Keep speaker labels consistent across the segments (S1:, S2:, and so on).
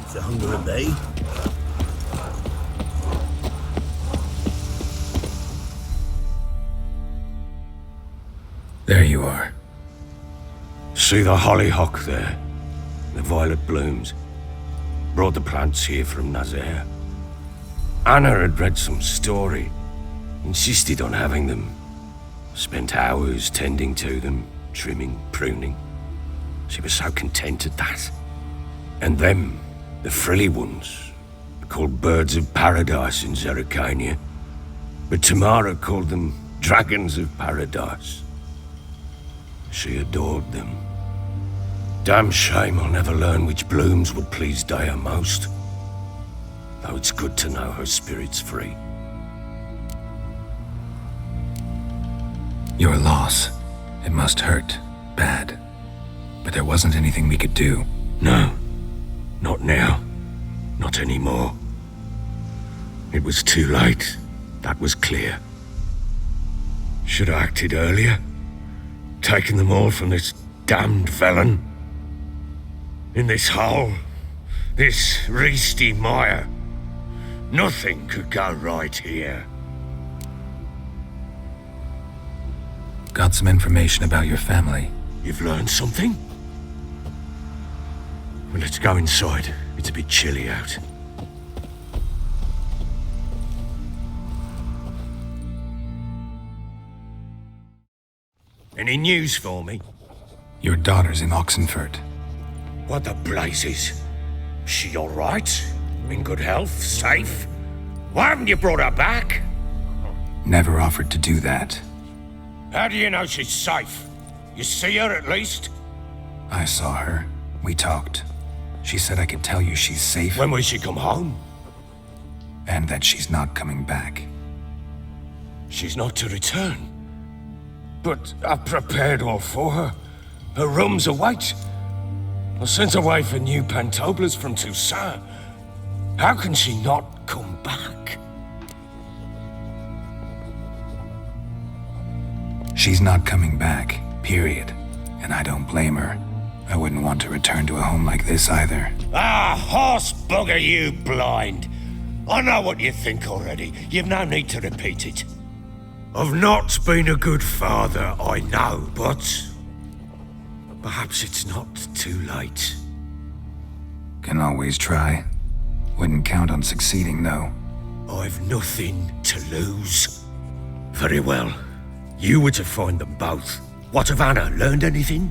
S1: Keeps the hunger at bay.
S2: There you are.
S3: See the hollyhock there? The violet blooms. Brought the plants here from Nazaire. Anna had read some story. Insisted on having them. Spent hours tending to them, trimming, pruning. She was so content at that. And them, the frilly ones, called birds of paradise in Zerrikania. But Tamara called them dragons of paradise. She adored them. Damn shame I'll never learn which blooms would please Daya most. Though it's good to know her spirit's free.
S2: Your loss. It must hurt. Bad. But there wasn't anything we could do.
S3: No. Not now. Not anymore. It was too late. That was clear. Should have acted earlier. Taken them all from this damned felon. In this hole. This Reesty mire. Nothing could go right here.
S2: Got some information about your family.
S3: You've learned something? Well, let's go inside. It's a bit chilly out. Any news for me?
S2: Your daughter's in Oxenford.
S3: What the blazes? She all right? In good health? Safe? Why haven't you brought her back?
S2: Never offered to do that.
S3: How do you know she's safe? You see her at least?
S2: I saw her. We talked. She said I could tell you she's safe.
S3: When will she come home?
S2: And that she's not coming back.
S3: She's not to return. But I've prepared all for her. Her rooms await. I sent away for new Pantoblas from Toussaint. How can she not come back?
S2: She's not coming back, period. And I don't blame her. I wouldn't want to return to a home like this either.
S3: Ah, horse bugger you, blind. I know what you think already. You've no need to repeat it. I've not been a good father, I know, but perhaps it's not too late.
S2: Can always try. Wouldn't count on succeeding, though.
S3: I've nothing to lose. Very well. You were to find them both. What of Anna? Learned anything?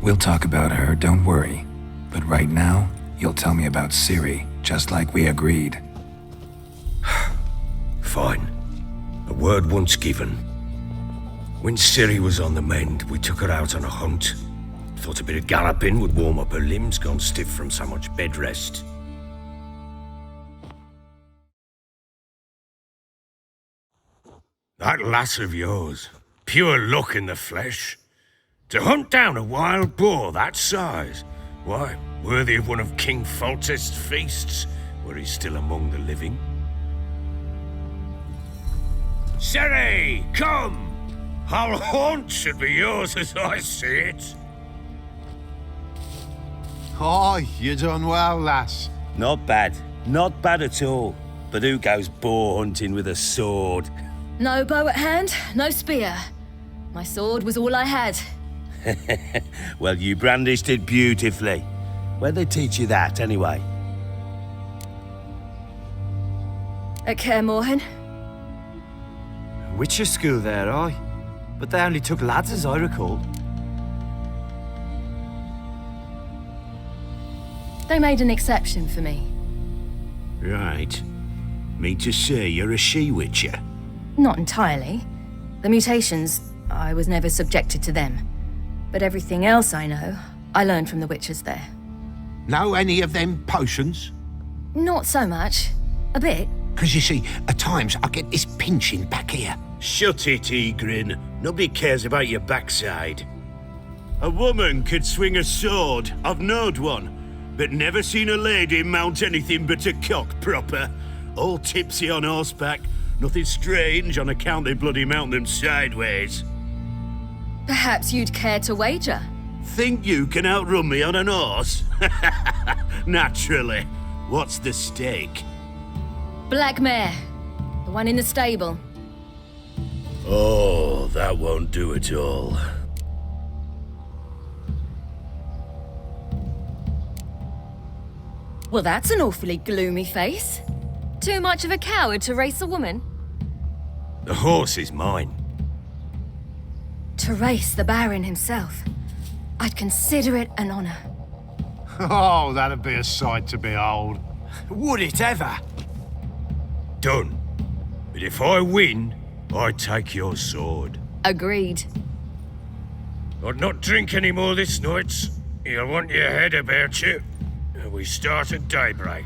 S2: We'll talk about her, don't worry. But right now, you'll tell me about Ciri, just like we agreed.
S3: Fine. A word once given. When Ciri was on the mend, we took her out on a hunt. Thought a bit of galloping would warm up her limbs, gone stiff from so much bed rest. That lass of yours, pure luck in the flesh. To hunt down a wild boar that size, why, worthy of one of King Foltest's feasts, were he still among the living. Ciri, come! Whole haunt should be yours as I see it.
S4: Oh, you done well, lass.
S1: Not bad. Not bad at all. But who goes boar hunting with a sword?
S5: No bow at hand, no spear. My sword was all I had.
S1: Well, you brandished it beautifully. Where'd they teach you that, anyway?
S5: At Kaer Morhen.
S6: Witcher school there, aye. But they only took lads, as I recall.
S5: They made an exception for me.
S1: Right. Mean to say you're a she-witcher?
S5: Not entirely. The mutations, I was never subjected to them. But everything else I know, I learned from the witches there.
S4: Know any of them potions?
S5: Not so much. A bit.
S4: Because you see, at times I get this pinching back here.
S1: Shut it, Egrin. Nobody cares about your backside. A woman could swing a sword. I've knowed one. But never seen a lady mount anything but a cock proper. All tipsy on horseback. Nothing strange on account they bloody mount them sideways.
S5: Perhaps you'd care to wager?
S1: Think you can outrun me on an horse? Naturally. What's the stake?
S5: Black mare. The one in the stable.
S1: Oh, that won't do at all.
S5: Well, that's an awfully gloomy face. Too much of a coward to race a woman?
S3: The horse is mine.
S5: To race the Baron himself. I'd consider it an honor.
S7: Oh, that'd be a sight to behold.
S6: Would it ever?
S3: Done. But if I win, I take your sword.
S5: Agreed.
S3: I'd not drink any more this night. You'll want your head about you. We start at daybreak.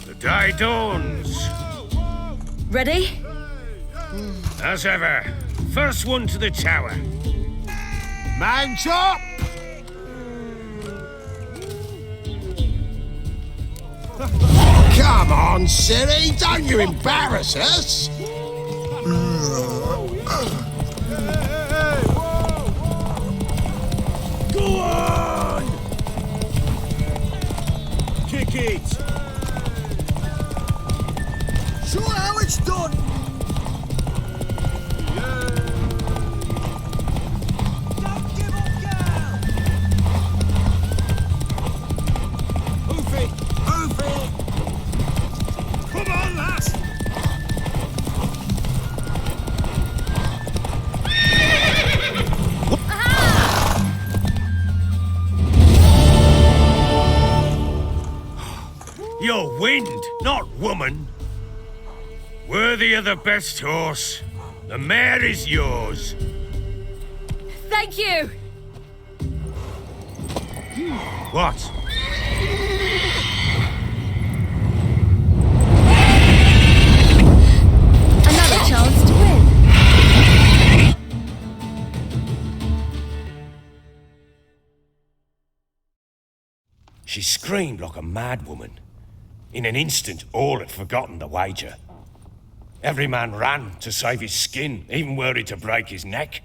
S3: The day dawns.
S5: Ready?
S3: As ever, first one to the tower.
S7: Man chop!
S4: Come on, silly, don't you embarrass us!
S1: Go on! Kick it!
S4: Show how it's done!
S1: Hoof it! Hoof it! Come on, lass!
S3: You're wind, not woman. Worthy of the best horse. The mare is yours.
S5: Thank you!
S3: What?
S5: Another chance to win.
S3: She screamed like a mad woman. In an instant, all had forgotten the wager. Every man ran to save his skin, even were he to break his neck.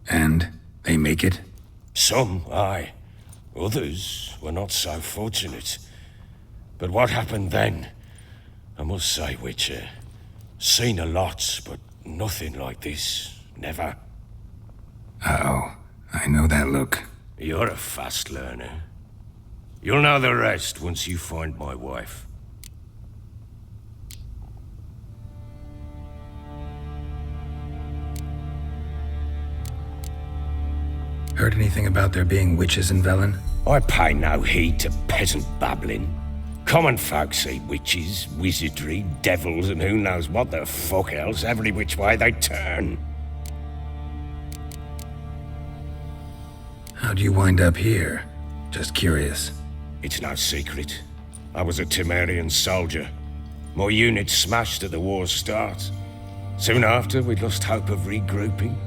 S2: And they make it?
S3: Some, aye. Others were not so fortunate. But what happened then? I must say, Witcher, seen a lot, but nothing like this. Never.
S2: Uh-oh. I know that look.
S3: You're a fast learner. You'll know the rest once you find my wife.
S2: Heard anything about there being witches in Velen?
S3: I pay no heed to peasant babbling. Common folk see witches, wizardry, devils, and who knows what the fuck else every which way they turn.
S2: How'd you wind up here? Just curious.
S3: It's no secret. I was a Temerian soldier. My unit smashed at the war's start. Soon after, we lost hope of regrouping,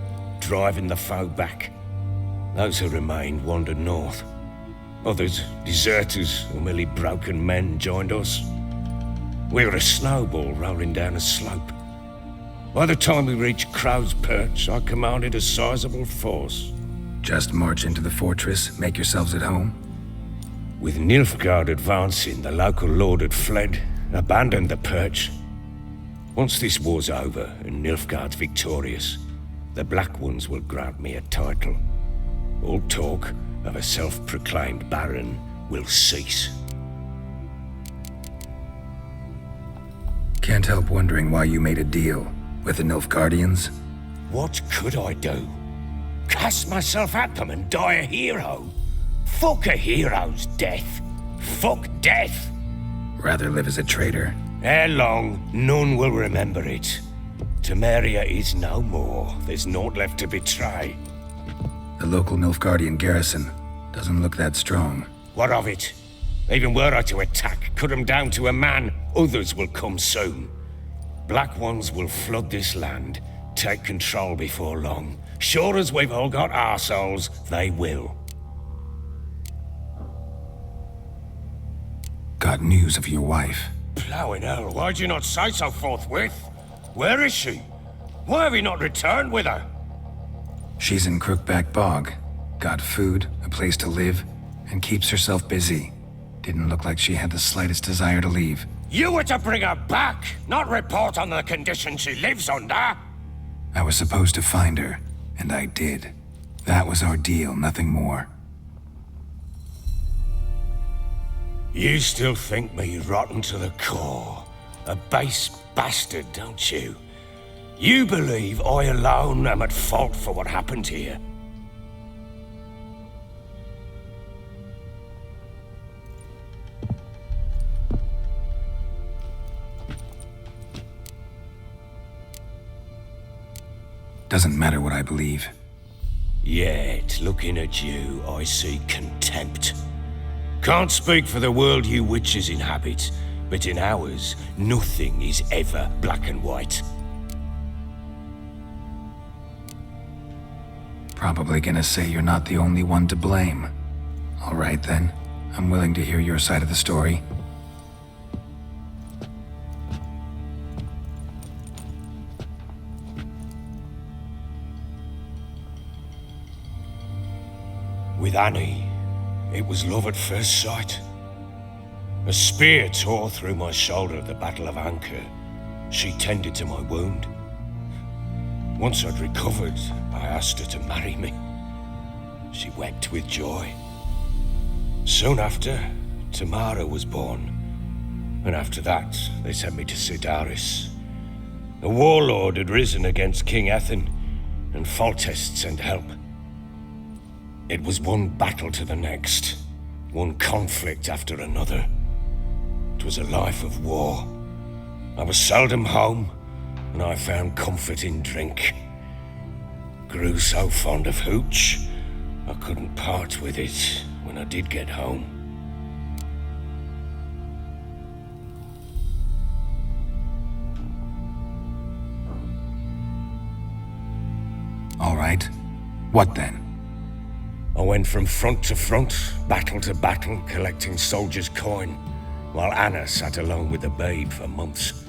S3: driving the foe back. Those who remained wandered north. Others, deserters or merely broken men, joined us. We were a snowball rolling down a slope. By the time we reached Crow's Perch, I commanded a sizable force.
S2: Just march into the fortress, make yourselves at home?
S3: With Nilfgaard advancing, the local lord had fled, abandoned the Perch. Once this war's over and Nilfgaard's victorious, the Black Ones will grant me a title. All talk of a self-proclaimed baron will cease.
S2: Can't help wondering why you made a deal with the Nilfgaardians.
S3: What could I do? Cast myself at them and die a hero? Fuck a hero's death. Fuck death.
S2: Rather live as a traitor.
S3: Ere long, none will remember it. Temeria is no more. There's naught left to betray.
S2: The local Nilfgaardian garrison doesn't look that strong.
S3: What of it? Even were I to attack, cut them down to a man, others will come soon. Black Ones will flood this land, take control before long. Sure as we've all got arseholes, they will.
S2: Got news of your wife.
S3: Plowing hell, why'd you not say so forthwith? Where is she? Why have you not returned with her?
S2: She's in Crookback Bog. Got food, a place to live, and keeps herself busy. Didn't look like she had the slightest desire to leave.
S3: You were to bring her back, not report on the conditions she lives under.
S2: I was supposed to find her, and I did. That was our deal, nothing more.
S3: You still think me rotten to the core. A base bastard, don't you? You believe I alone am at fault for what happened here.
S2: Doesn't matter what I believe.
S3: Yet, looking at you, I see contempt. Can't speak for the world you witches inhabit, but in ours, nothing is ever black and white.
S2: Probably gonna say you're not the only one to blame. All right then, I'm willing to hear your side of the story.
S3: With Annie, it was love at first sight. A spear tore through my shoulder at the Battle of Anchor. She tended to my wound. Once I'd recovered, I asked her to marry me. She wept with joy. Soon after, Tamara was born. And after that, they sent me to Sidaris. A warlord had risen against King Ethan, and Foltest sent help. It was one battle to the next, one conflict after another. It was a life of war. I was seldom home, and I found comfort in drink. Grew so fond of hooch, I couldn't part with it when I did get home.
S2: All right. What then?
S3: I went from front to front, battle to battle, collecting soldiers' coin, while Anna sat alone with the babe for months.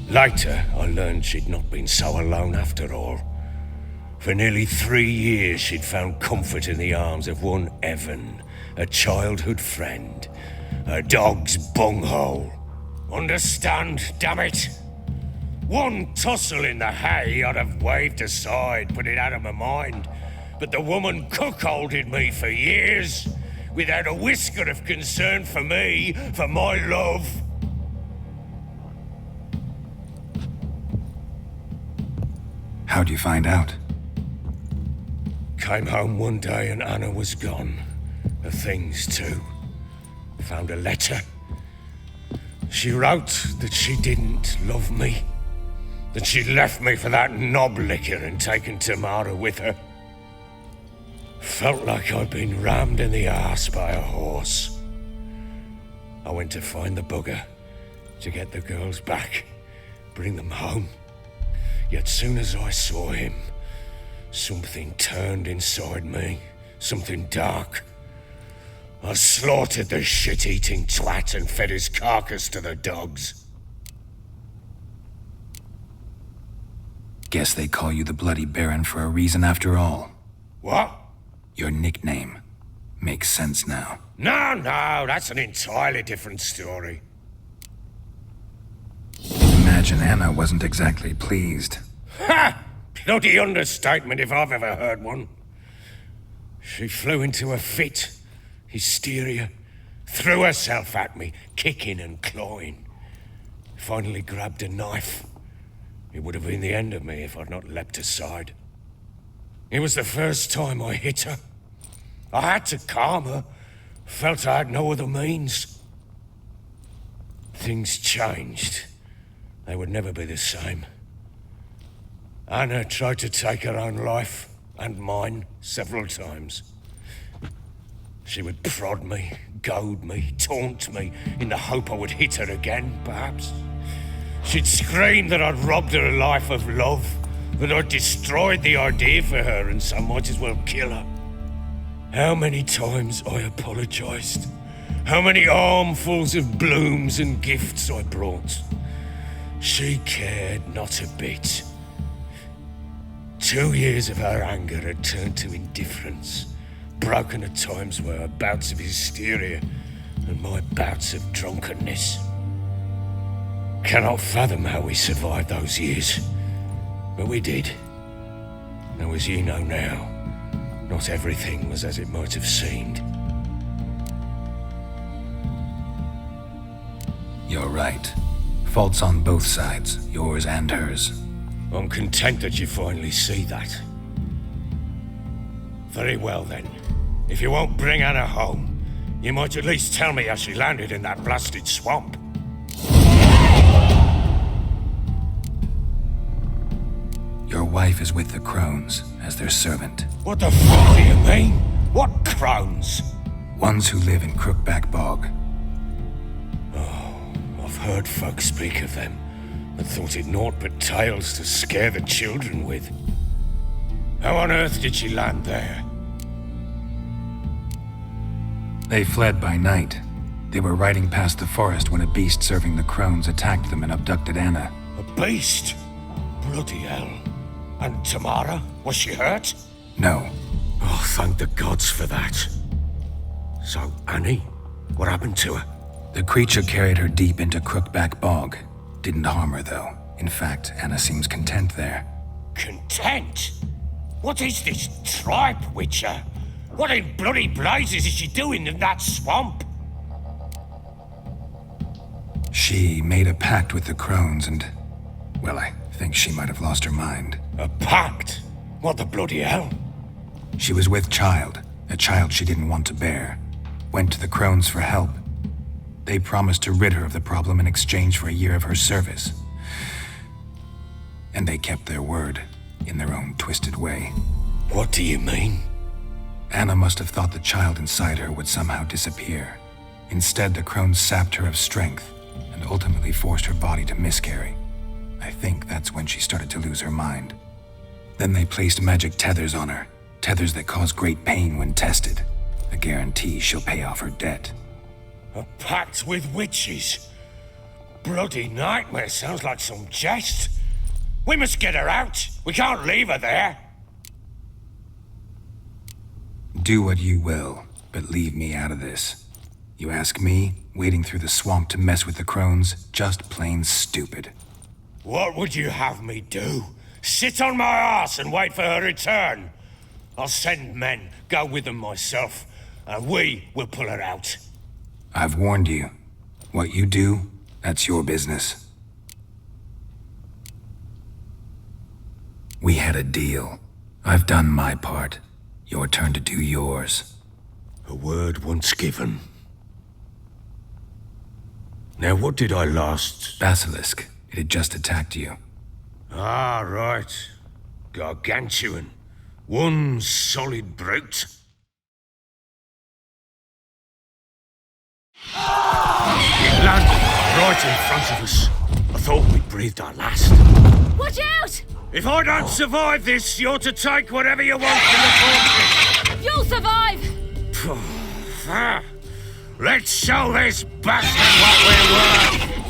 S3: Later, I learned she'd not been so alone after all. For nearly 3 years, she'd found comfort in the arms of one Evan, a childhood friend, a dog's bunghole. Understand, damn it? One tussle in the hay I'd have waved aside, put it out of my mind. But the woman cuckolded me for years, without a whisker of concern for me, for my love.
S2: How'd you find out?
S3: Came home one day and Anna was gone. Her things too. Found a letter. She wrote that she didn't love me. That she'd left me for that knob licker and taken Tamara with her. Felt like I'd been rammed in the arse by a horse. I went to find the bugger, to get the girls back, bring them home. Yet soon as I saw him, something turned inside me, something dark. I slaughtered the shit-eating twat and fed his carcass to the dogs.
S2: Guess they call you the Bloody Baron for a reason after all.
S3: What?
S2: Your nickname. Makes sense now.
S3: No, that's an entirely different story.
S2: Imagine Anna wasn't exactly pleased.
S3: Ha! Bloody understatement if I've ever heard one. She flew into a fit, hysteria, threw herself at me, kicking and clawing. Finally grabbed a knife. It would have been the end of me if I'd not leapt aside. It was the first time I hit her. I had to calm her. Felt I had no other means. Things changed. They would never be the same. Anna tried to take her own life, and mine, several times. She would prod me, goad me, taunt me, in the hope I would hit her again, perhaps. She'd scream that I'd robbed her a life of love, that I'd destroyed the idea for her, and so might as well kill her. How many times I apologized. How many armfuls of blooms and gifts I brought. She cared not a bit. 2 years of her anger had turned to indifference, broken at times by her bouts of hysteria and my bouts of drunkenness. Cannot fathom how we survived those years, but we did. Now, as you know now, not everything was as it might have seemed.
S2: You're right. Faults on both sides, yours and hers.
S3: I'm content that you finally see that. Very well then. If you won't bring Anna home, you might at least tell me how she landed in that blasted swamp.
S2: Your wife is with the Crones as their servant.
S3: What the fuck do you mean? What crones?
S2: Ones who live in Crookback Bog.
S3: I've heard folk speak of them, and thought it naught but tales to scare the children with. How on earth did she land there?
S2: They fled by night. They were riding past the forest when a beast serving the Crones attacked them and abducted Anna.
S3: A beast? Bloody hell. And Tamara? Was she hurt?
S2: No.
S3: Oh, thank the gods for that. So, Annie? What happened to her?
S2: The creature carried her deep into Crookback Bog. Didn't harm her, though. In fact, Anna seems content there.
S3: Content? What is this tripe, Witcher? What in bloody blazes is she doing in that swamp?
S2: She made a pact with the Crones and... well, I think she might have lost her mind.
S3: A pact? What the bloody hell?
S2: She was with child, a child she didn't want to bear. Went to the Crones for help. They promised to rid her of the problem in exchange for a year of her service. And they kept their word, in their own twisted way.
S3: What do you mean?
S2: Anna must have thought the child inside her would somehow disappear. Instead, the Crones sapped her of strength, and ultimately forced her body to miscarry. I think that's when she started to lose her mind. Then they placed magic tethers on her, tethers that cause great pain when tested. A guarantee she'll pay off her debt.
S3: A pact with witches? Bloody nightmare, sounds like some jest. We must get her out. We can't leave her there.
S2: Do what you will, but leave me out of this. You ask me, wading through the swamp to mess with the Crones, just plain stupid.
S3: What would you have me do? Sit on my ass and wait for her return? I'll send men, go with them myself, and we will pull her out.
S2: I've warned you. What you do, that's your business. We had a deal. I've done my part. Your turn to do yours.
S3: A word once given. Now, what did I last...
S2: Basilisk. It had just attacked you.
S3: Ah, right. Gargantuan. One solid brute. It landed right in front of us. I thought we'd breathed our last.
S5: Watch out!
S3: If I don't survive this, you're to take whatever you want from the corpses.
S5: You'll survive!
S3: Let's show this bastard what we're worth.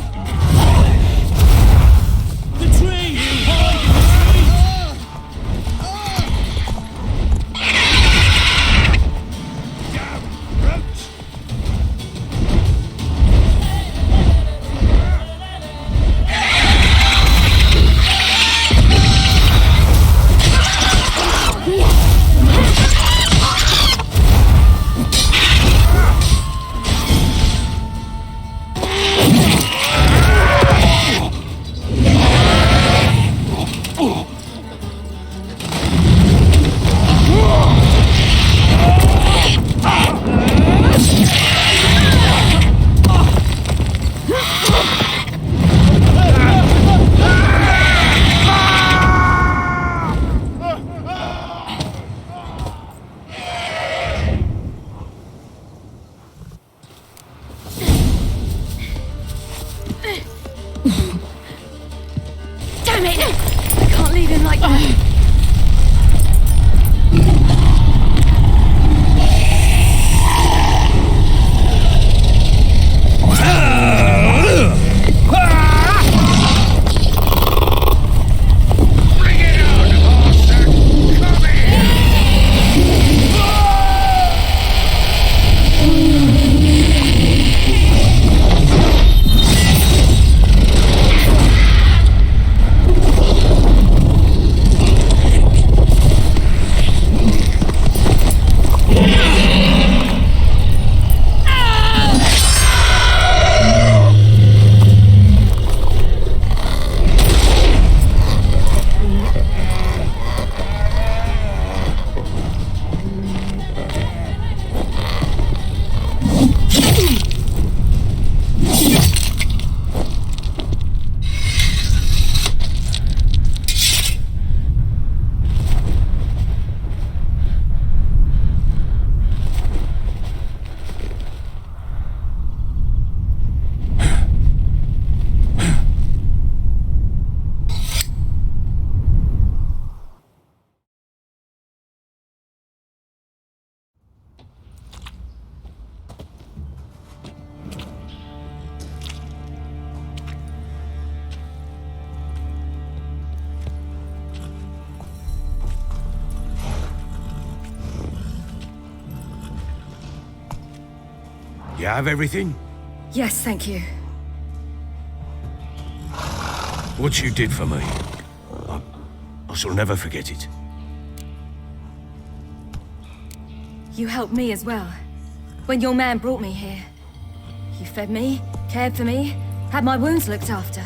S3: You have everything?
S5: Yes, thank you.
S3: What you did for me, I shall never forget it.
S5: You helped me as well. When your man brought me here. You fed me, cared for me, had my wounds looked after.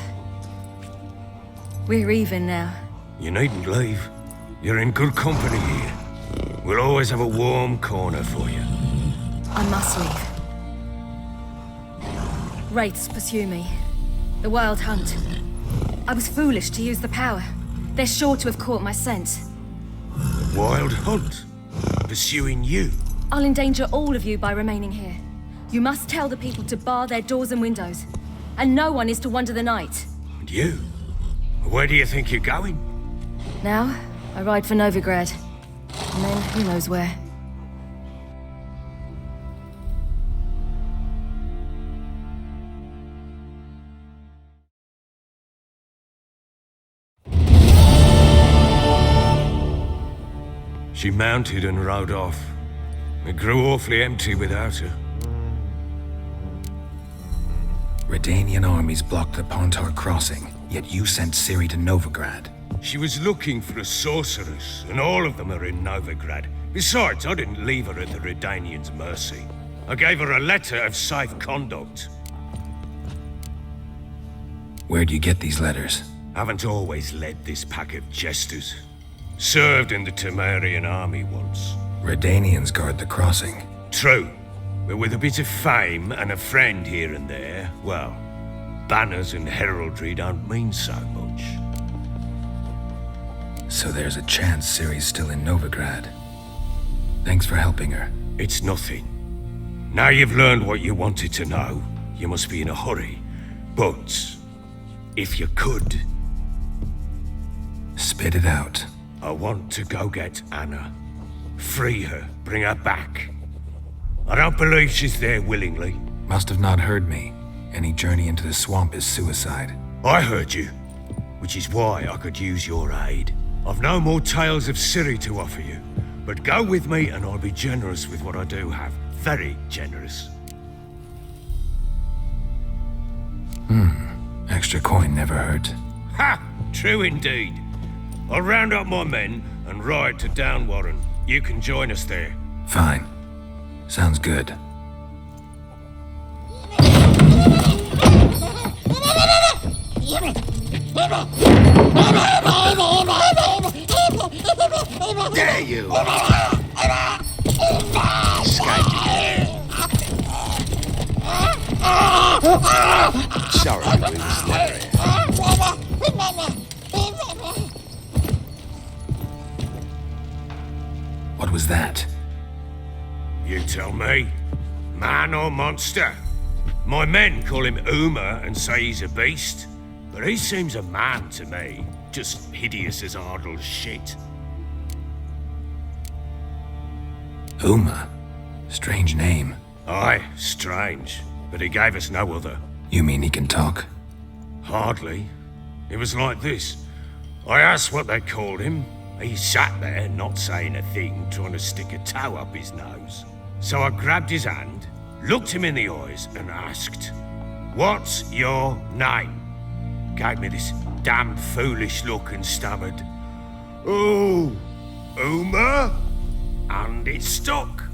S5: We're even now.
S3: You needn't leave. You're in good company here. We'll always have a warm corner for you.
S5: I must leave. Wraiths pursue me. The Wild Hunt. I was foolish to use the power. They're sure to have caught my scent.
S3: Wild Hunt? Pursuing you?
S5: I'll endanger all of you by remaining here. You must tell the people to bar their doors and windows. And no one is to wander the night.
S3: And you? Where do you think you're going?
S5: Now, I ride for Novigrad. And then, who knows where.
S3: She mounted and rode off. It grew awfully empty without her.
S2: Redanian armies blocked the Pontar crossing, yet you sent Ciri to Novigrad.
S3: She was looking for a sorceress, and all of them are in Novigrad. Besides, I didn't leave her at the Redanians' mercy. I gave her a letter of safe conduct.
S2: Where'd you get these letters?
S3: Haven't always led this pack of jesters. Served in the Temerian army once.
S2: Redanians guard the crossing.
S3: True, but with a bit of fame and a friend here and there, well, banners and heraldry don't mean so much.
S2: So there's a chance Ciri's still in Novigrad. Thanks for helping her.
S3: It's nothing. Now you've learned what you wanted to know, you must be in a hurry. But, if you could,
S2: spit it out.
S3: I want to go get Anna. Free her, bring her back. I don't believe she's there willingly.
S2: Must have not heard me. Any journey into the swamp is suicide.
S3: I heard you, which is why I could use your aid. I've no more tales of Ciri to offer you, but go with me and I'll be generous with what I do have. Very generous.
S2: Extra coin never hurt.
S3: Ha! True indeed. I'll round up my men and ride to Downwarren. You can join us there.
S2: Fine. Sounds good.
S1: Dare you! Sorry, we was never here.
S2: What was that?
S3: You tell me. Man or monster? My men call him Uma and say he's a beast, but he seems a man to me. Just hideous as Ardle's shit.
S2: Uma? Strange name.
S3: Aye, strange, but he gave us no other.
S2: You mean he can talk?
S3: Hardly. It was like this. I asked what they called him. He sat there, not saying a thing, trying to stick a toe up his nose. So I grabbed his hand, looked him in the eyes, and asked, "What's your name?" Gave me this damn foolish look and stammered, "Oh, Uma?" And it stuck.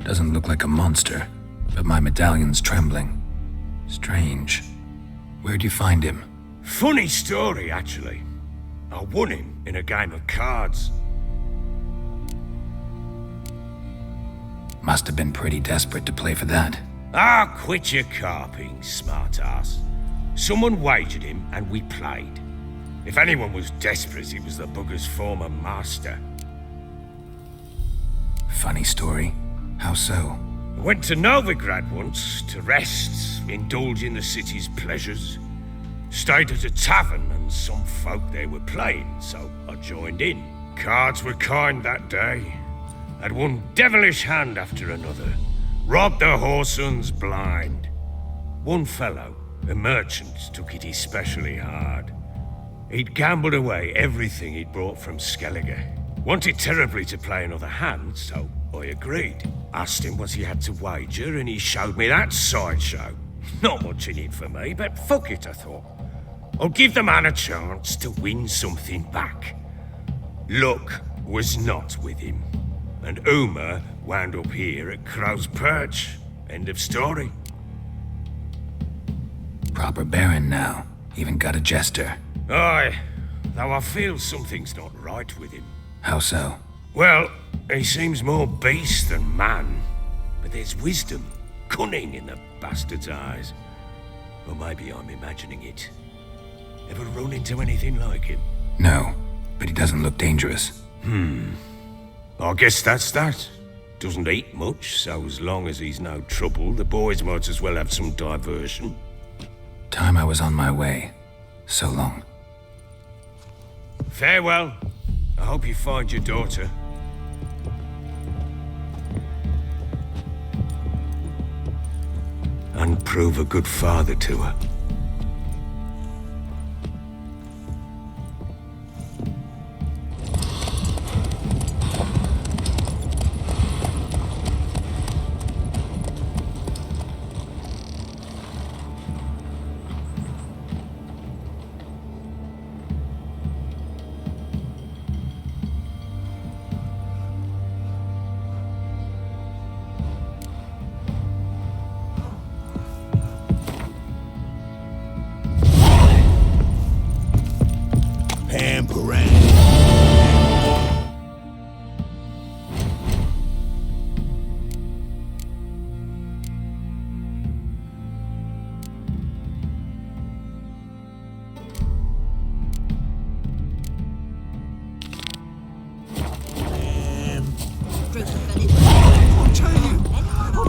S2: Doesn't look like a monster, but my medallion's trembling. Strange. Where'd you find him?
S3: Funny story, actually. I won him in a game of cards.
S2: Must have been pretty desperate to play for that.
S3: Ah, quit your carping, smartass. Someone wagered him and we played. If anyone was desperate, it was the bugger's former master.
S2: Funny story. How so?
S3: I went to Novigrad once to rest, indulge in the city's pleasures. Stayed at a tavern and some folk there were playing, so I joined in. Cards were kind that day. Had one devilish hand after another. Robbed the whoresons blind. One fellow, a merchant, took it especially hard. He'd gambled away everything he'd brought from Skellige. Wanted terribly to play another hand, so I agreed. Asked him what he had to wager, and he showed me that sideshow. Not much in it for me, but fuck it, I thought. I'll give the man a chance to win something back. Luck was not with him, and Uma wound up here at Crow's Perch. End of story.
S2: Proper Baron now. Even got a jester.
S3: Aye, though I feel something's not right with him.
S2: How so?
S3: Well, he seems more beast than man, but there's wisdom, cunning in the bastard's eyes. Or maybe I'm imagining it. Ever run into anything like him?
S2: No, but he doesn't look dangerous.
S3: I guess that's that. Doesn't eat much, so as long as he's no trouble, the boys might as well have some diversion.
S2: Time I was on my way. So long.
S3: Farewell. I hope you find your daughter. And prove a good father to her.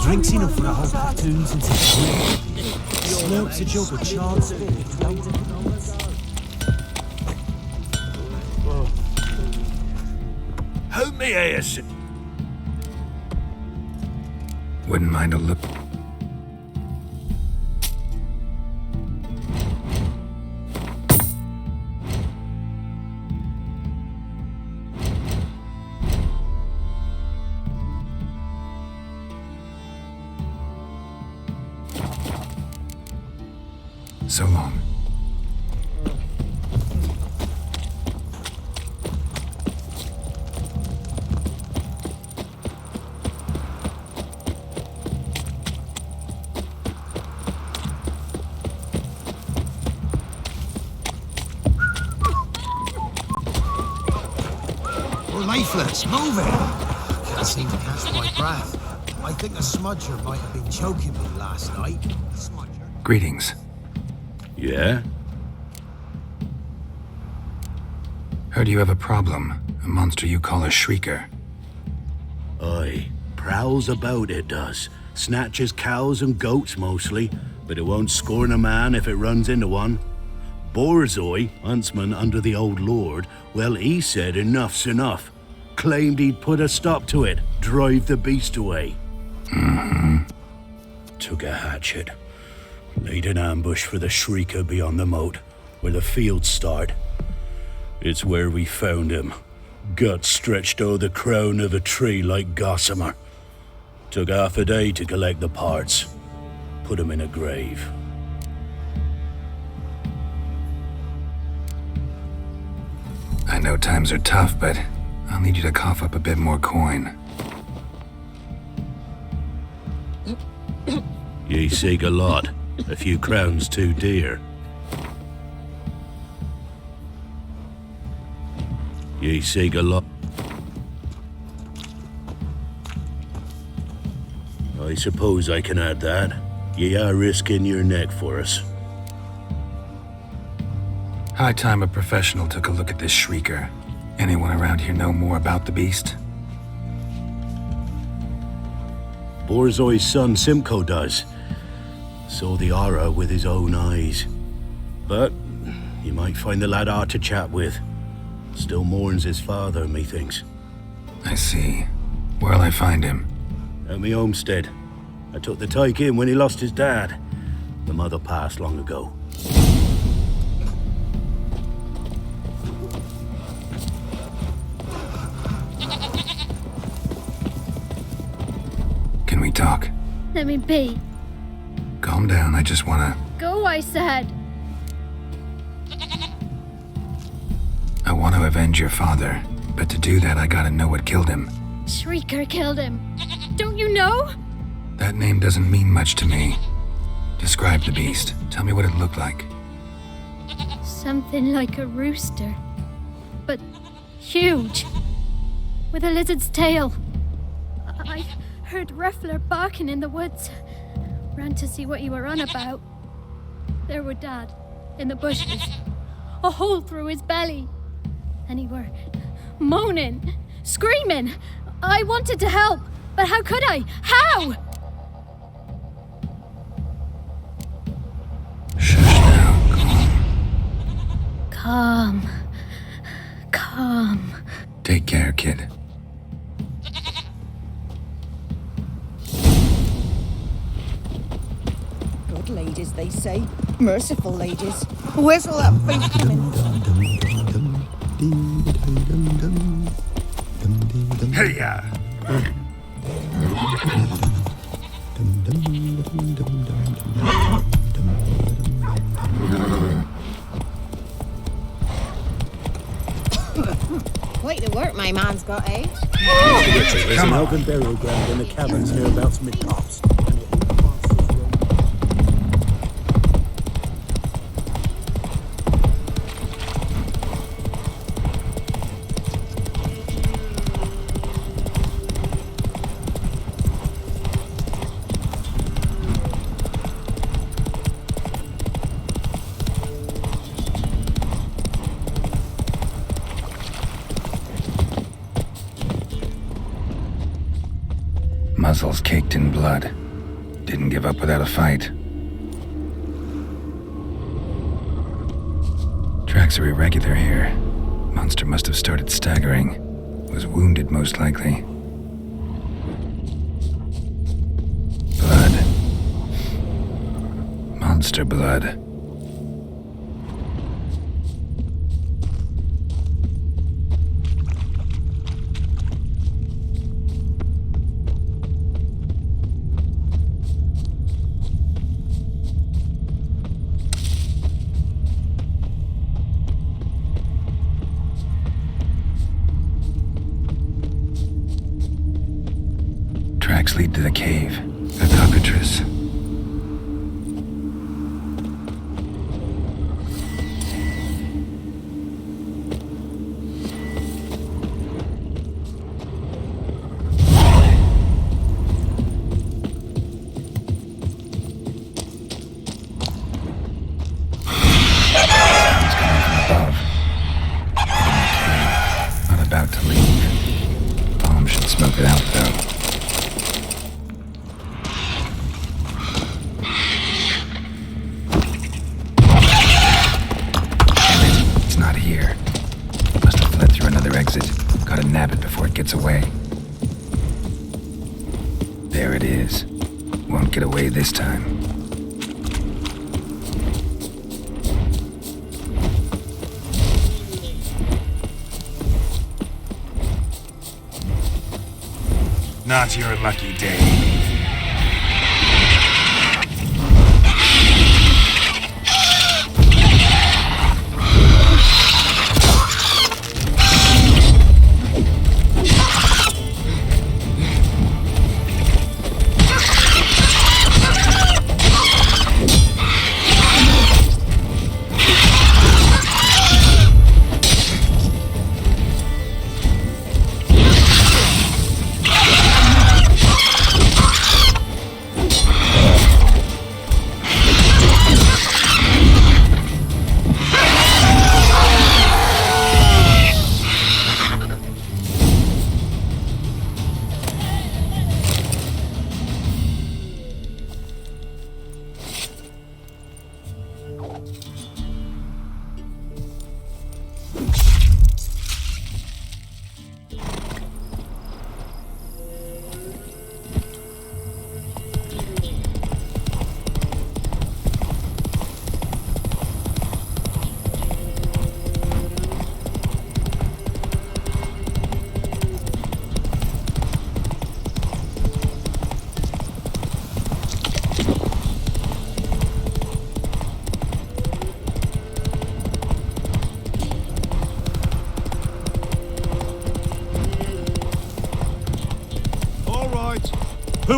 S8: Drinks enough for a whole platoons into slurps a jug of charred sport.
S1: Help me, Ace.
S2: Wouldn't mind a look. So long.
S4: Well, leaflets, move it! Can't seem to catch my breath. I think a smudger might have been choking me last night. Smudger?
S2: Greetings.
S1: Yeah?
S2: Heard you have a problem. A monster you call a shrieker.
S1: Aye. Prowls about, it does. Snatches cows and goats mostly, but it won't scorn a man if it runs into one. Borzoi, huntsman under the old lord, well, he said enough's enough. Claimed he'd put a stop to it, drive the beast away. Took a hatchet. Laid an ambush for the Shrieker beyond the moat, where the fields start. It's where we found him. Guts stretched o'er the crown of a tree like gossamer. Took half a day to collect the parts. Put him in a grave.
S2: I know times are tough, but I'll need you to cough up a bit more coin.
S1: Ye seek a lot. A few crowns too dear. Ye seek a lot. I suppose I can add that. Ye are risking your neck for us.
S2: High time a professional took a look at this shrieker. Anyone around here know more about the beast?
S1: Borzoi's son Simcoe does. Saw the aura with his own eyes. But you might find the lad hard to chat with. Still mourns his father, methinks.
S2: I see. Where'll I find him?
S1: At me homestead. I took the tyke in when he lost his dad. The mother passed long ago.
S2: me talk.
S9: Let me be.
S2: Calm down, I just wanna...
S9: Go, I said.
S2: I want to avenge your father, but to do that I gotta know what killed him.
S9: Shrieker killed him. Don't you know?
S2: That name doesn't mean much to me. Describe the beast. Tell me what it looked like.
S9: Something like a rooster. But huge. With a lizard's tail. I heard Ruffler barking in the woods. Ran to see what you were on about. There were Dad, in the bushes. A hole through his belly. And he were moaning, screaming. I wanted to help, but how could I? How?
S2: Shush now.
S9: Calm. Calm.
S2: Take care, kid.
S10: Good ladies, they say. Merciful ladies. Where's all that faith coming?
S2: Hey-ya!
S10: Quite the work my man's got, eh?
S8: There's an open burial ground in the caverns hereabouts mid-tops.
S2: Muzzles caked in blood. Didn't give up without a fight. Tracks are irregular here. Monster must have started staggering. Was wounded, most likely. Blood. Monster blood. Tracks lead to the cave. A cockatrice. Sounds coming from above. Not about to leave. Bomb should smoke it out, though. Gotta nab it before it gets away. There it is. Won't get away this time. Not your lucky day.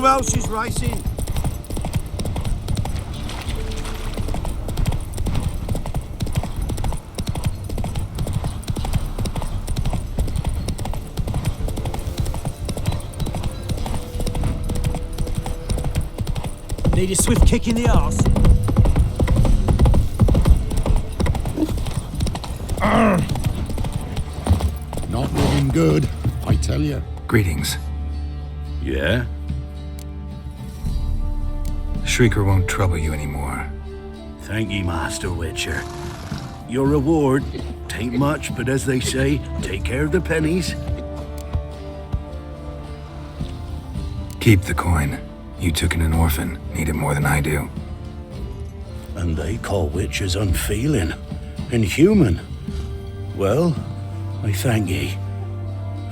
S4: Who else is racing?
S8: Need a swift kick in the arse.
S11: Not looking good, I tell you.
S2: Greetings.
S1: Yeah?
S2: Shrieker won't trouble you anymore.
S1: Thank ye, Master Witcher. Your reward, tain't much, but as they say, take care of the pennies.
S2: Keep the coin. You took in an orphan. Need it more than I do.
S1: And they call witches unfeeling, inhuman. Well, I thank ye.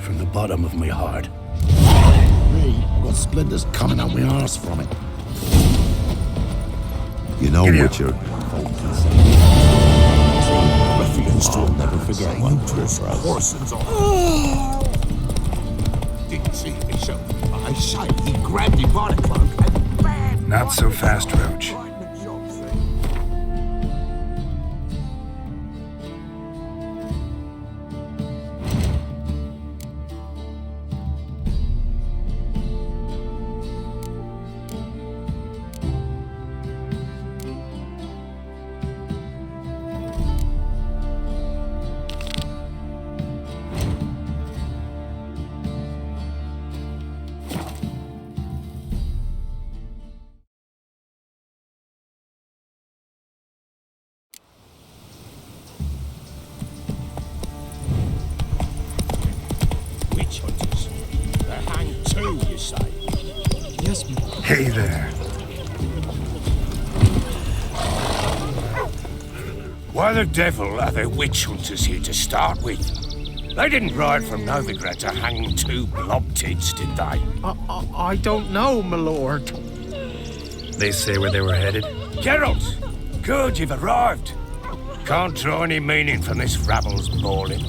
S1: From the bottom of my heart.
S11: Me, I've got splinters coming out my arse from it.
S12: You know,
S2: Get out.
S12: Witcher,
S11: Ruffians will never forget one for Didn't see me, so I say he grabbed him by the cloak and bam!
S2: Not so fast, Roach.
S3: Witch hunters. They hang too, you say?
S8: Yes, me.
S2: Hey there.
S3: Why the devil are there witch hunters here to start with? They didn't ride from Novigrad to hang two blob tits, did they?
S7: I don't know, my lord.
S2: They say where they were headed?
S3: Geralt! Good, you've arrived. Can't draw any meaning from this rabble's bawling.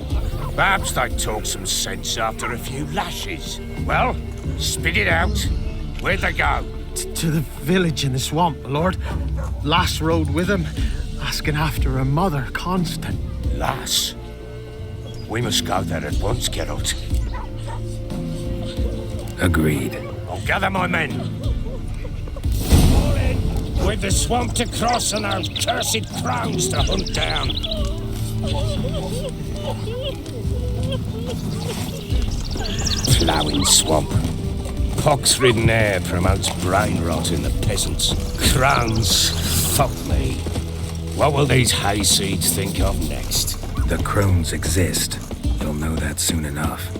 S3: Perhaps they talk some sense after a few lashes. Well, spit it out. Where'd they go?
S7: To the village in the swamp, my lord. Lass rode with him, asking after her mother, Constant.
S3: Lass. We must go there at once, Geralt.
S2: Agreed.
S3: I'll gather my men. With the swamp to cross and those cursed crows to hunt down. Ploughing swamp. Pox-ridden air promotes brain rot in the peasants. Crones, fuck me. What will these hayseeds think of next?
S2: The crones exist. You'll know that soon enough.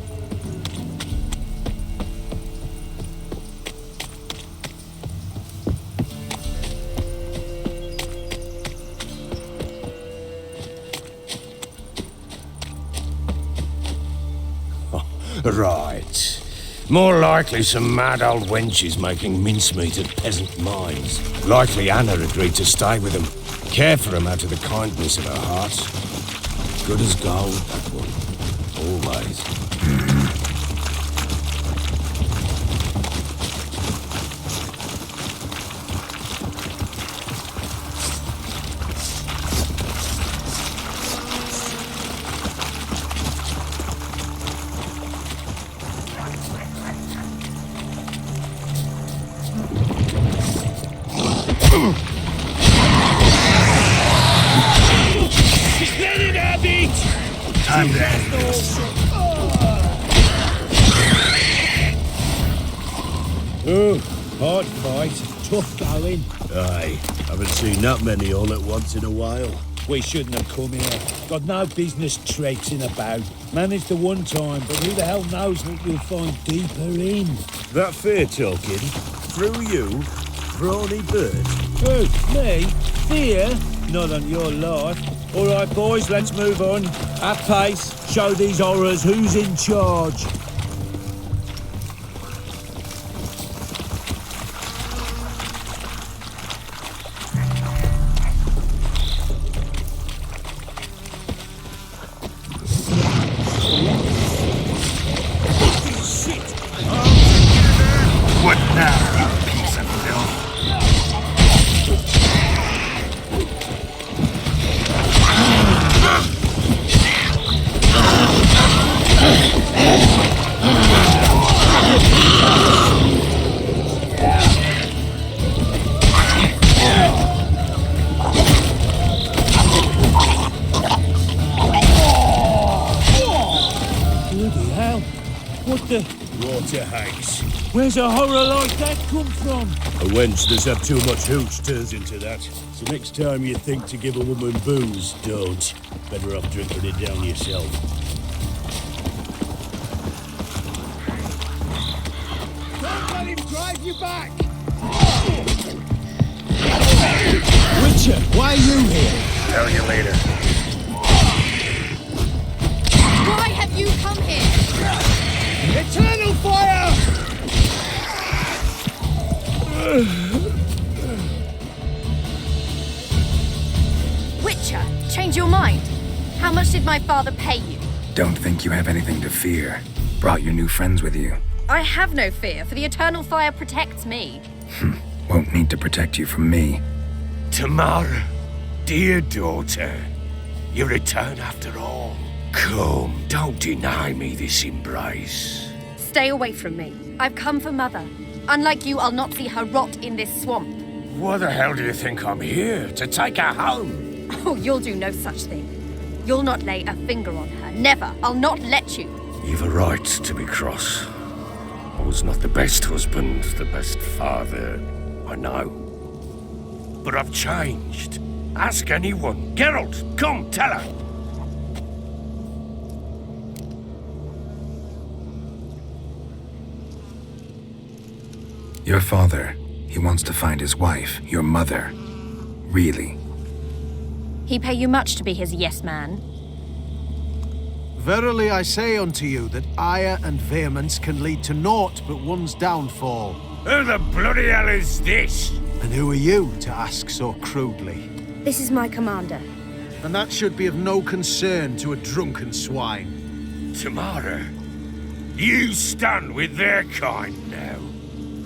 S3: Right. More likely some mad old wenches making mincemeat at peasant mines. Likely Anna agreed to stay with them. Care for them out of the kindness of her heart. Good as gold, that one. Always.
S2: Time to end this.
S12: Oh, hard fight. Tough going.
S1: Aye, haven't seen that many all at once in a while.
S12: We shouldn't have come here. Got no business traipsing about. Managed the one time, but who the hell knows what you'll find deeper in?
S1: That fear talking, through you, brawny bird.
S12: Who? Me? Fear? Not on your life. All right, boys, let's move on. At pace, show these horrors who's in charge.
S2: What now?
S1: pigs.
S12: Where's a horror like that come from? A wench that's had too much hooch turns into that. So next time you think to give a woman booze, don't. Better off drinking it down yourself.
S11: Don't let him drive you back!
S4: Witcher, why are you here?
S3: Tell you later.
S9: Why have you come here?
S11: Eternal fire!
S5: Witcher, change your mind. How much did my father pay you?
S2: Don't think you have anything to fear. Brought your new friends with you.
S5: I have no fear, for the eternal fire protects me.
S2: Won't need to protect you from me.
S3: Tamara, dear daughter, you return after all. Come, don't deny me this embrace.
S5: Stay away from me. I've come for Mother. Unlike you, I'll not see her rot in this swamp.
S3: Why the hell do you think I'm here? To take her home?
S5: Oh, you'll do no such thing. You'll not lay a finger on her. Never. I'll not let you.
S3: You've a right to be cross. I was not the best husband, the best father, I know. But I've changed. Ask anyone. Geralt, come, tell her.
S2: Your father, he wants to find his wife, your mother. Really?
S5: He pay you much to be his yes man.
S4: Verily I say unto you that ire and vehemence can lead to naught but one's downfall.
S3: Who the bloody hell is this?
S4: And who are you to ask so crudely?
S5: This is my commander.
S4: And that should be of no concern to a drunken swine.
S3: Tamara, you stand with their kind now.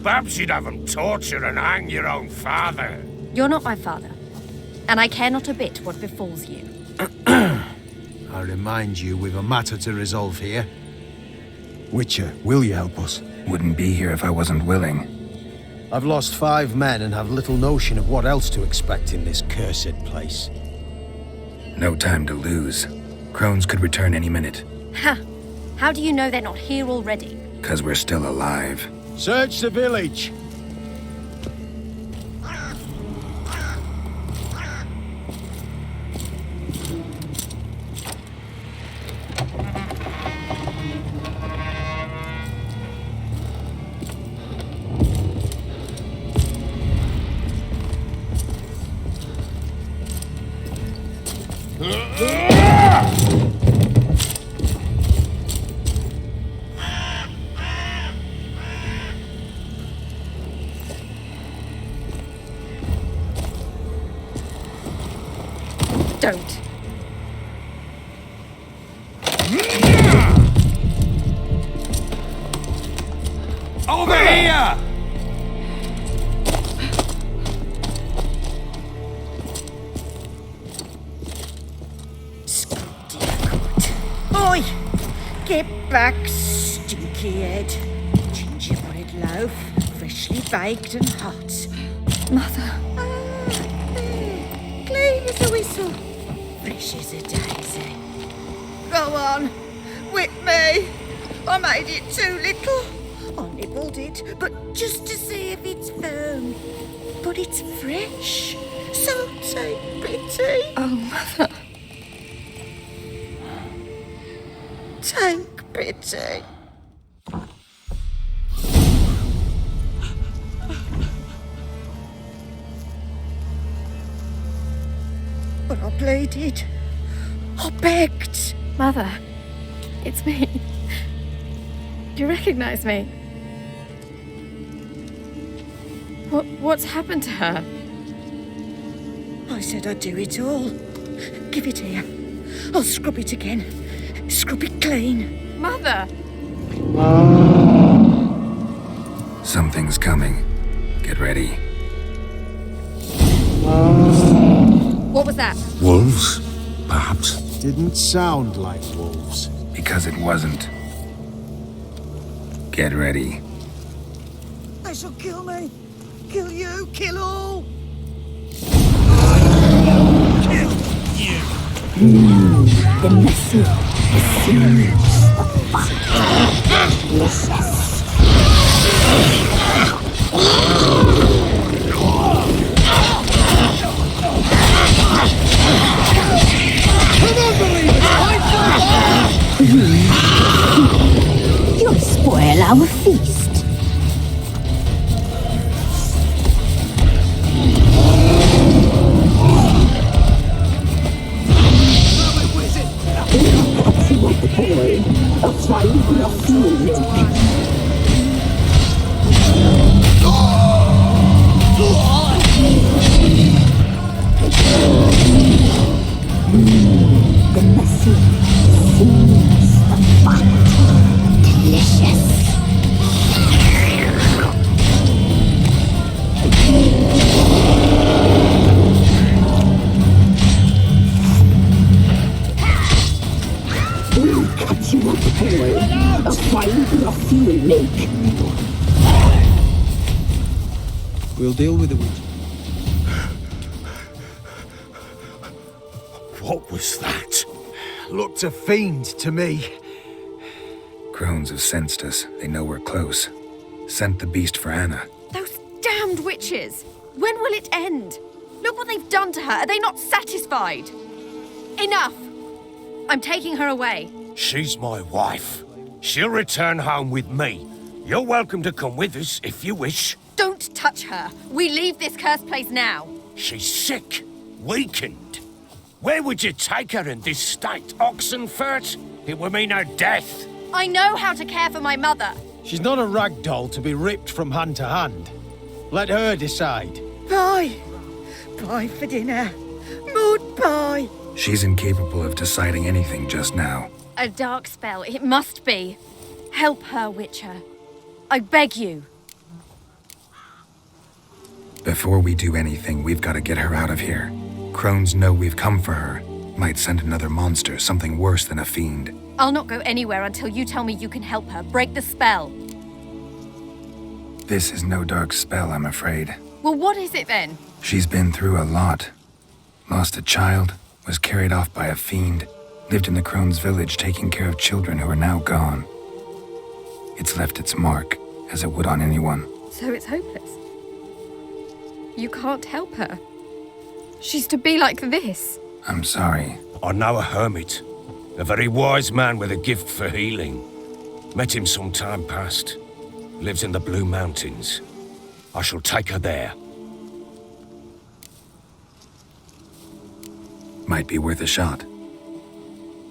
S3: Perhaps you'd have them torture and hang your own father.
S5: You're not my father, and I care not a bit what befalls you.
S4: I remind you we've a matter to resolve here. Witcher, will you help us?
S2: Wouldn't be here if I wasn't willing.
S4: I've lost 5 men and have little notion of what else to expect in this cursed place.
S2: No time to lose. Crones could return any minute.
S5: Ha! How do you know they're not here already?
S2: 'Cause we're still alive.
S4: Search the village!
S5: Don't.
S3: Over here!
S10: Oi! Get back, stinky head. Gingerbread loaf, freshly baked and hot.
S5: Mother.
S10: Clean as a whistle. Fresh as a daisy. Go on, whip me. I made it too little. I nibbled it, but just to see if it's firm. But it's fresh, so take pity.
S5: Oh, Mother.
S10: Take pity. But I pleaded. I begged.
S5: Mother. It's me. Do you recognize me? What's happened to her?
S10: I said I'd do it all. Give it here. I'll scrub it again. Scrub it clean.
S5: Mother!
S2: Something's coming. Get ready.
S5: What was that?
S3: Wolves, perhaps?
S4: Didn't sound like wolves.
S2: Because it wasn't. Get ready.
S10: They shall kill me. Kill you. Kill all.
S13: The message is serious. You'll spoil our feast. A fine bluff you will make. The messy seems the fat. Delicious. We'll cut you up, boy. A fine bluff you will make.
S4: We'll deal with the witch.
S3: What was that?
S7: Looked a fiend to me.
S2: Crones have sensed us. They know we're close. Sent the beast for Anna.
S5: Those damned witches! When will it end? Look what they've done to her. Are they not satisfied? Enough! I'm taking her away.
S3: She's my wife. She'll return home with me. You're welcome to come with us if you wish.
S5: Don't touch her. We leave this cursed place now.
S3: She's sick, weakened. Where would you take her in this state, Oxenfurt? It would mean her death.
S5: I know how to care for my mother.
S7: She's not a rag doll to be ripped from hand to hand. Let her decide.
S10: Pie. Pie for dinner. Mood pie.
S2: She's incapable of deciding anything just now.
S5: A dark spell. It must be. Help her, Witcher. I beg you.
S2: Before we do anything, we've got to get her out of here. Crones know we've come for her. Might send another monster, something worse than a fiend.
S5: I'll not go anywhere until you tell me you can help her. Break the spell.
S2: This is no dark spell, I'm afraid.
S5: Well, what is it then?
S2: She's been through a lot. Lost a child, was carried off by a fiend, lived in the Crones village taking care of children who are now gone. It's left its mark, as it would on anyone.
S5: So it's hopeless. You can't help her. She's to be like this.
S2: I'm sorry.
S3: I know a hermit. A very wise man with a gift for healing. Met him some time past. Lives in the Blue Mountains. I shall take her there.
S2: Might be worth a shot.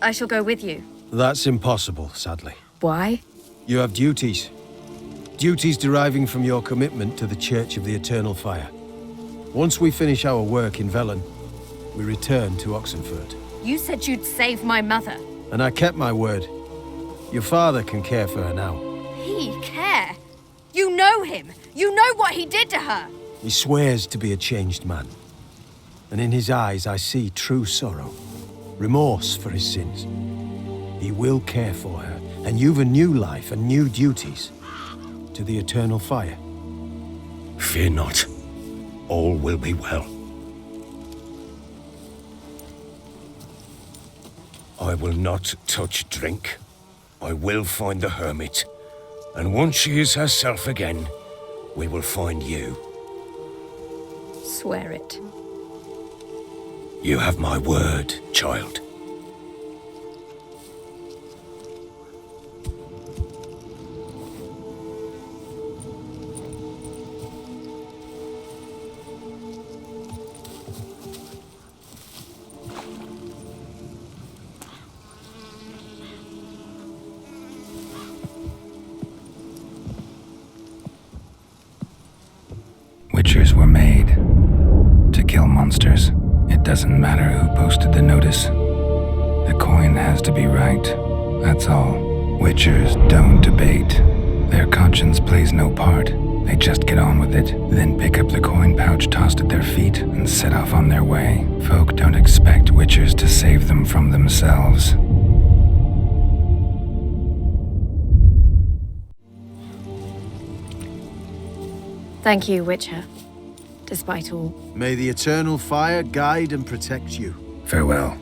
S5: I shall go with you.
S4: That's impossible, sadly.
S5: Why?
S4: You have duties. Duties deriving from your commitment to the Church of the Eternal Fire. Once we finish our work in Velen, we return to Oxenfurt.
S5: You said you'd save my mother.
S4: And I kept my word. Your father can care for her now.
S5: He care? You know him. You know what he did to her.
S4: He swears to be a changed man. And in his eyes I see true sorrow. Remorse for his sins. He will care for her. And you've a new life and new duties. To the Eternal Fire.
S3: Fear not. All will be well. I will not touch drink. I will find the hermit. And once she is herself again, we will find you.
S5: Swear it.
S3: You have my word, child.
S2: Witchers were made to kill monsters. It doesn't matter who posted the notice. The coin has to be right. That's all. Witchers don't debate. Their conscience plays no part. They just get on with it, then pick up the coin pouch tossed at their feet and set off on their way. Folk don't expect witchers to save them from themselves.
S5: Thank you, Witcher. Despite all.
S4: May the Eternal Fire guide and protect you.
S2: Farewell.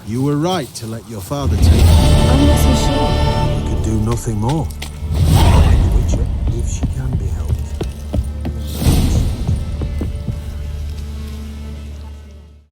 S14: You were right to let your father take her.
S8: I'm not so sure.
S14: You could do nothing more. The Witcher, if she can be helped.